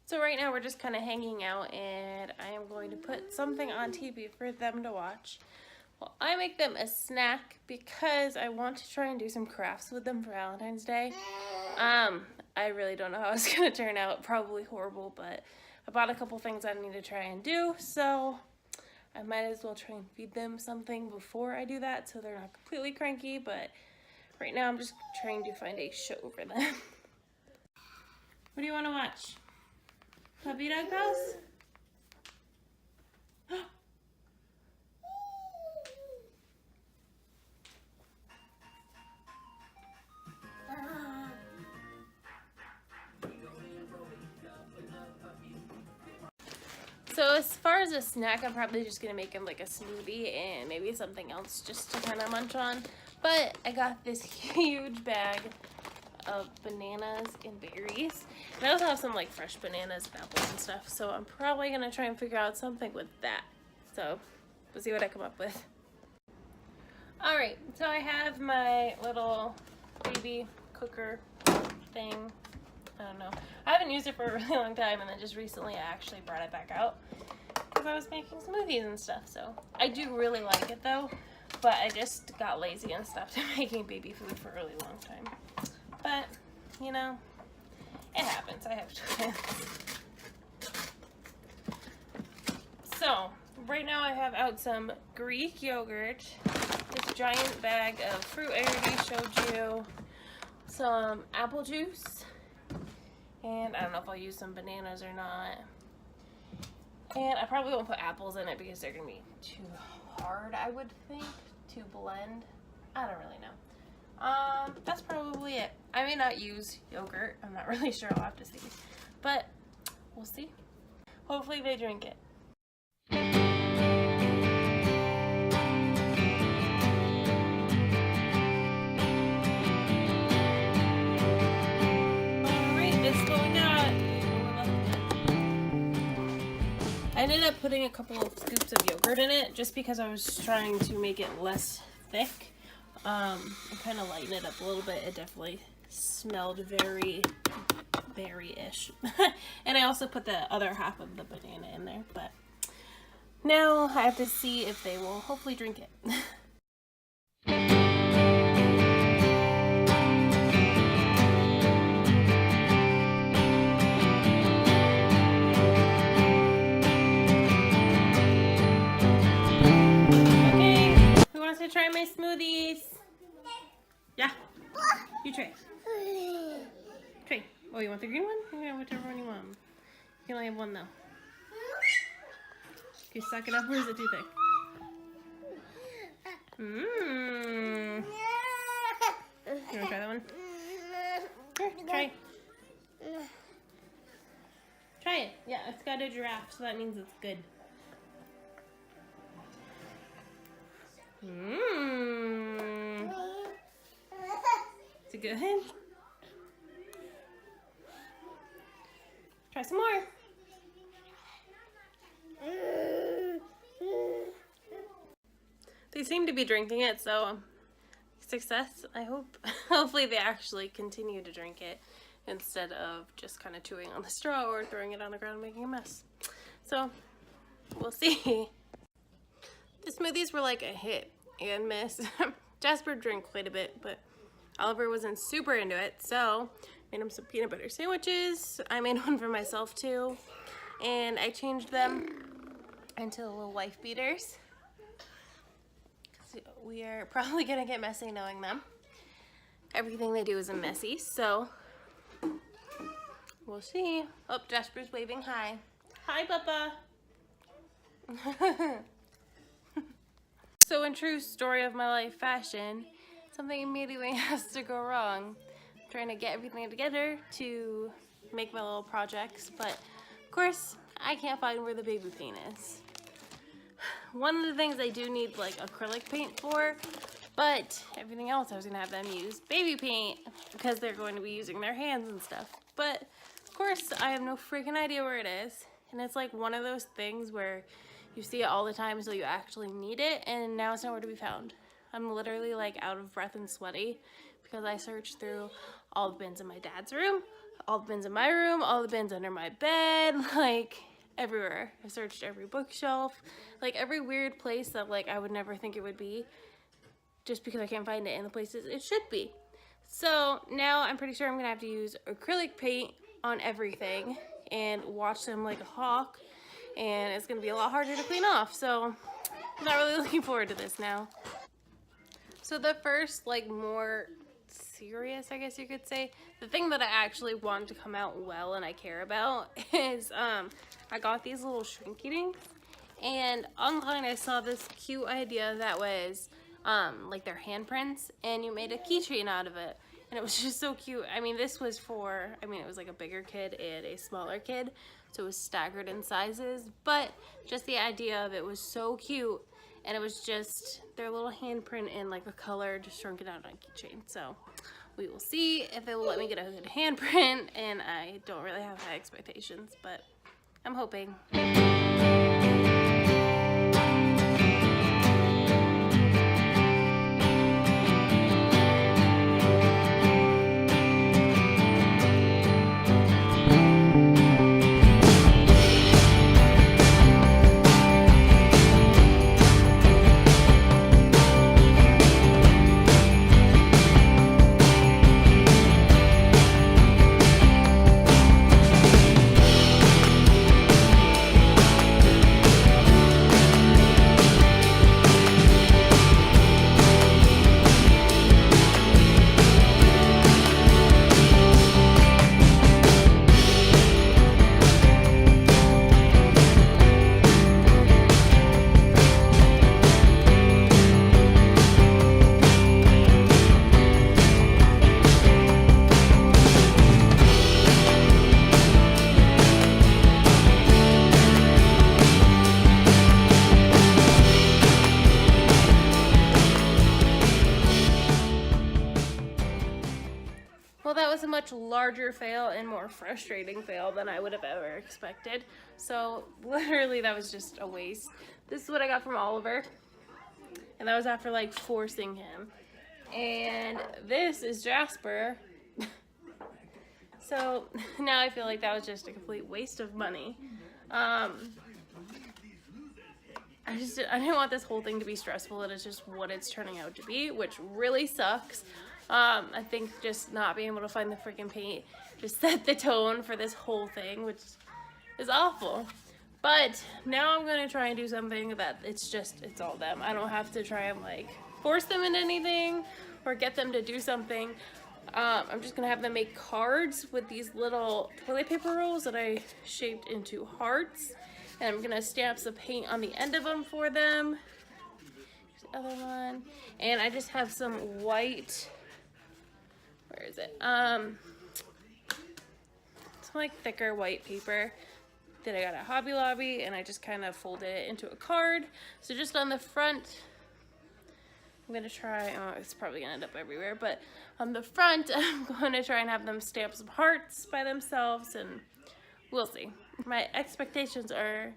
So right now we're just kind of hanging out, and I am going to put something on TV for them to watch. Well, I make them a snack because I want to try and do some crafts with them for Valentine's Day. I really don't know how it's going to turn out. Probably horrible, but I bought a couple things I need to try and do, so I might as well try and feed them something before I do that so they're not completely cranky, but right now I'm just trying to find a show for them. What do you want to watch? Puppy Dog Dolls? So as far as a snack, I'm probably just going to make him like a smoothie and maybe something else just to kind of munch on. But I got this huge bag of bananas and berries. And I also have some like fresh bananas and apples and stuff. So I'm probably going to try and figure out something with that. So we'll see what I come up with. Alright, so I have my little baby cooker thing. I don't know. I haven't used it for a really long time, and then just recently I actually brought it back out because I was making smoothies and stuff. So I do really like it though, but I just got lazy and stopped making baby food for a really long time. But, you know, it happens. I have twins. So right now I have out some Greek yogurt, this giant bag of fruit I already showed you, some apple juice, and I don't know if I'll use some bananas or not. And I probably won't put apples in it because they're going to be too hard, I would think, to blend. I don't really know. That's probably it. I may not use yogurt. I'm not really sure. I'll have to see. But we'll see. Hopefully they drink it. I ended up putting a couple of scoops of yogurt in it just because I was trying to make it less thick and kind of lighten it up a little bit. It definitely smelled very berry-ish. And I also put the other half of the banana in there, but now I have to see if they will hopefully drink it. Try my smoothies. Yeah. You try. Try. Oh, you want the green one? Yeah, whichever one you want. You can only have one though. Okay, suck it up, or is it too thick? Mmm. You want to try that one? Here, try. Try it. Yeah, it's got a giraffe, so that means it's good. Mmm. Is it good? Try some more. They seem to be drinking it, so success, I hope. Hopefully they actually continue to drink it instead of just kind of chewing on the straw or throwing it on the ground and making a mess. So, we'll see. The smoothies were like a hit and miss. Jasper drank quite a bit, but Oliver wasn't super into it, so made him some peanut butter sandwiches. I made one for myself too, and I changed them into little wife beaters. We are probably gonna get messy knowing them. Everything they do is a messy, so we'll see. Oh, Jasper's waving hi. Hi, Papa. So in true story of my life fashion, something immediately has to go wrong. I'm trying to get everything together to make my little projects, but of course I can't find where the baby paint is. One of the things I do need like acrylic paint for, but everything else I was gonna have them use baby paint because they're going to be using their hands and stuff. But of course I have no freaking idea where it is, and it's like one of those things where you see it all the time until you actually need it, and now it's nowhere to be found. I'm literally like out of breath and sweaty because I searched through all the bins in my dad's room, all the bins in my room, all the bins under my bed, like everywhere. I searched every bookshelf, like every weird place that like I would never think it would be, just because I can't find it in the places it should be. So now I'm pretty sure I'm gonna have to use acrylic paint on everything and watch them like a hawk, and it's gonna be a lot harder to clean off. So I'm not really looking forward to this now. So the first, like, more serious, I guess you could say, the thing that I actually want to come out well and I care about is I got these little Shrinky Dinks, and online I saw this cute idea that was like their handprints, and you made a keychain out of it, and it was just so cute. I mean, this was for, I mean, it was like a bigger kid and a smaller kid, so it was staggered in sizes, but just the idea of it was so cute. And it was just their little handprint in like a color, just shrunken out on a keychain. So we will see if it will let me get a good handprint, and I don't really have high expectations, but I'm hoping. Well, that was a much larger fail and more frustrating fail than I would have ever expected. So literally that was just a waste. This is what I got from Oliver, and that was after like forcing him. And this is Jasper. So now I feel like that was just a complete waste of money. I didn't want this whole thing to be stressful, and it's just what it's turning out to be, which really sucks. I think just not being able to find the freaking paint just set the tone for this whole thing, which is awful. But now I'm going to try and do something that it's all them. I don't have to try and like force them into anything or get them to do something. I'm just going to have them make cards with these little toilet paper rolls that I shaped into hearts. And I'm going to stamp some paint on the end of them for them. Here's the other one. And I just have some white, where is it? Some like thicker white paper that I got at Hobby Lobby, and I just kind of folded it into a card. So just on the front, I'm going to try, oh, it's probably going to end up everywhere, but on the front, I'm going to try and have them stamp some hearts by themselves, and we'll see. My expectations are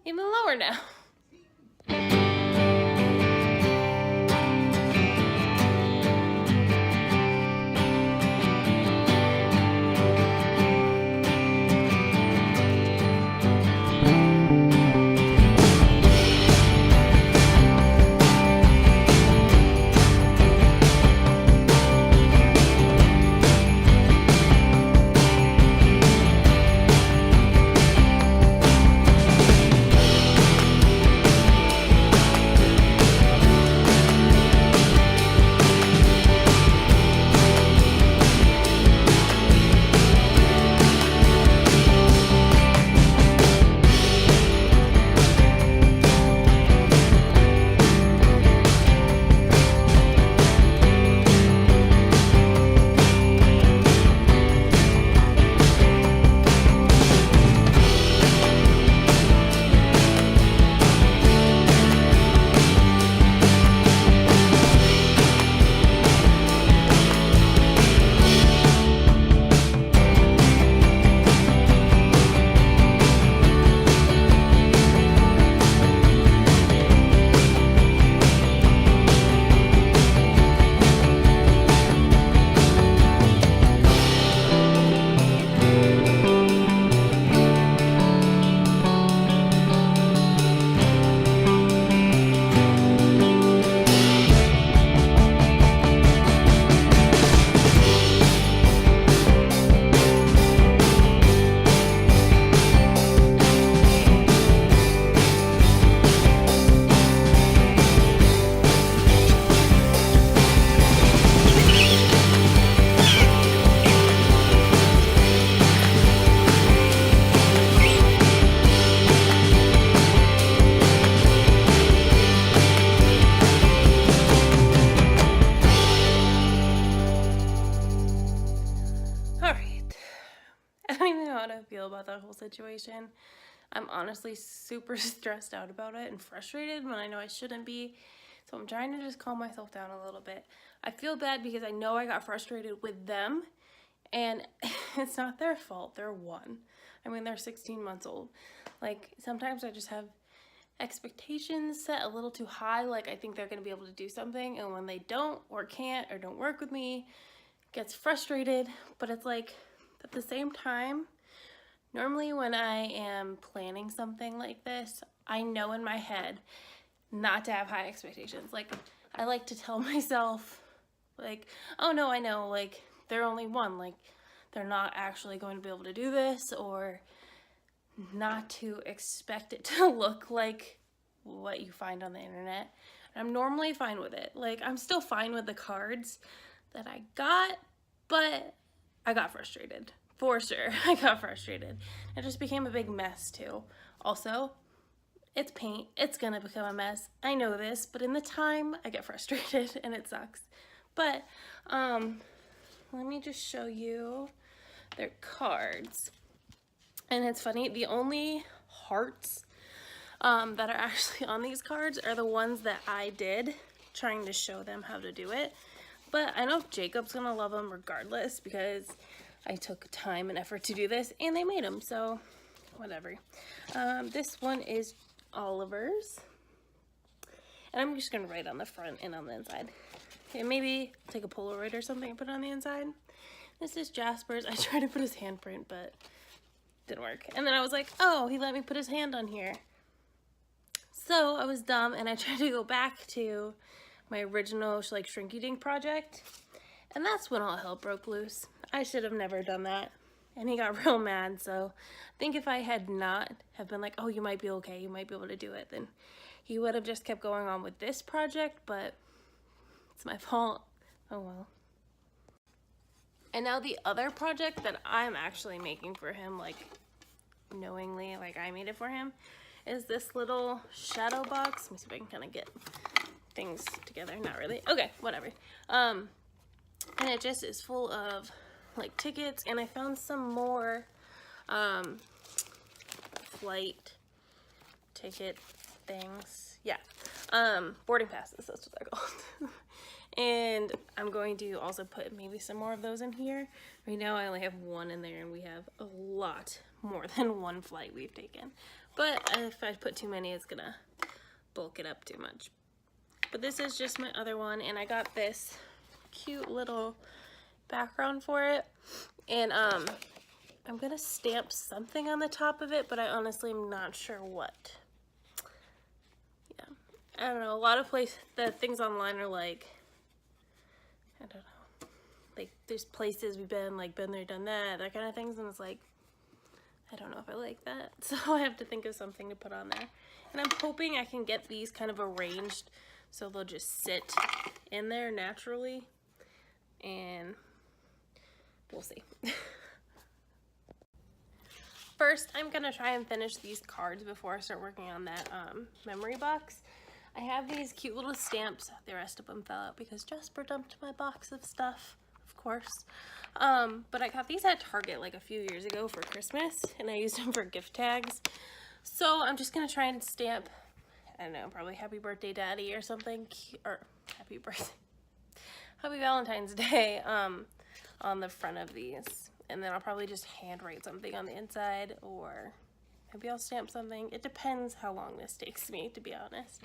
even lower now. feel about that whole situation. I'm honestly super stressed out about it and frustrated when I know I shouldn't be. So I'm trying to just calm myself down a little bit. I feel bad because I know I got frustrated with them, and it's not their fault. They're one. I mean, they're 16 months old. Like, sometimes I just have expectations set a little too high. Like, I think they're going to be able to do something, and when they don't or can't or don't work with me, gets frustrated. But it's like, at the same time, normally when I am planning something like this, I know in my head not to have high expectations. Like, I like to tell myself, like, oh no, I know, like, they're only one, like, they're not actually going to be able to do this, or not to expect it to look like what you find on the internet. And I'm normally fine with it. Like, I'm still fine with the cards that I got, but I got frustrated. For sure, I got frustrated. It just became a big mess too. Also, it's paint. It's gonna become a mess. I know this, but in the time, I get frustrated and it sucks. But, let me just show you their cards. And it's funny, the only hearts that are actually on these cards are the ones that I did, trying to show them how to do it. But I know Jacob's gonna love them regardless because I took time and effort to do this, and they made them, so whatever. This one is Oliver's, and I'm just gonna write on the front and on the inside. And maybe take a Polaroid or something and put it on the inside. This is Jasper's. I tried to put his handprint, but didn't work. And then I was like, oh, he let me put his hand on here. So I was dumb, and I tried to go back to my original like Shrinky Dink project, and that's when all hell broke loose. I should have never done that, and he got real mad. So I think if I had not have been like, oh, you might be okay, you might be able to do it, then he would have just kept going on with this project, but it's my fault. Oh well. And now the other project that I'm actually making for him, like knowingly, like I made it for him, is this little shadow box. Let me see if I can kind of get things together. Not really. Okay, whatever. And it just is full of like tickets, and I found some more flight ticket things. Yeah. Boarding passes, that's what they're called. And I'm going to also put maybe some more of those in here. Right now I only have one in there, and we have a lot more than one flight we've taken. But if I put too many, it's gonna bulk it up too much. But this is just my other one, and I got this cute little background for it. And I'm gonna stamp something on the top of it, but I honestly am not sure what. Yeah, I don't know. A lot of the things online are like, I don't know, like there's places we've been, like been there, done that kind of things, and it's like, I don't know if I like that, so I have to think of something to put on there. And I'm hoping I can get these kind of arranged so they'll just sit in there naturally, and we'll see. First, I'm gonna try and finish these cards before I start working on that memory box. I have these cute little stamps. The rest of them fell out because Jasper dumped my box of stuff, of course. But I got these at Target like a few years ago for Christmas, and I used them for gift tags. So I'm just gonna try and stamp, I don't know, probably Happy Birthday Daddy or something, or Happy Valentine's Day on the front of these. And then I'll probably just handwrite something on the inside, or maybe I'll stamp something. It depends how long this takes me, to be honest.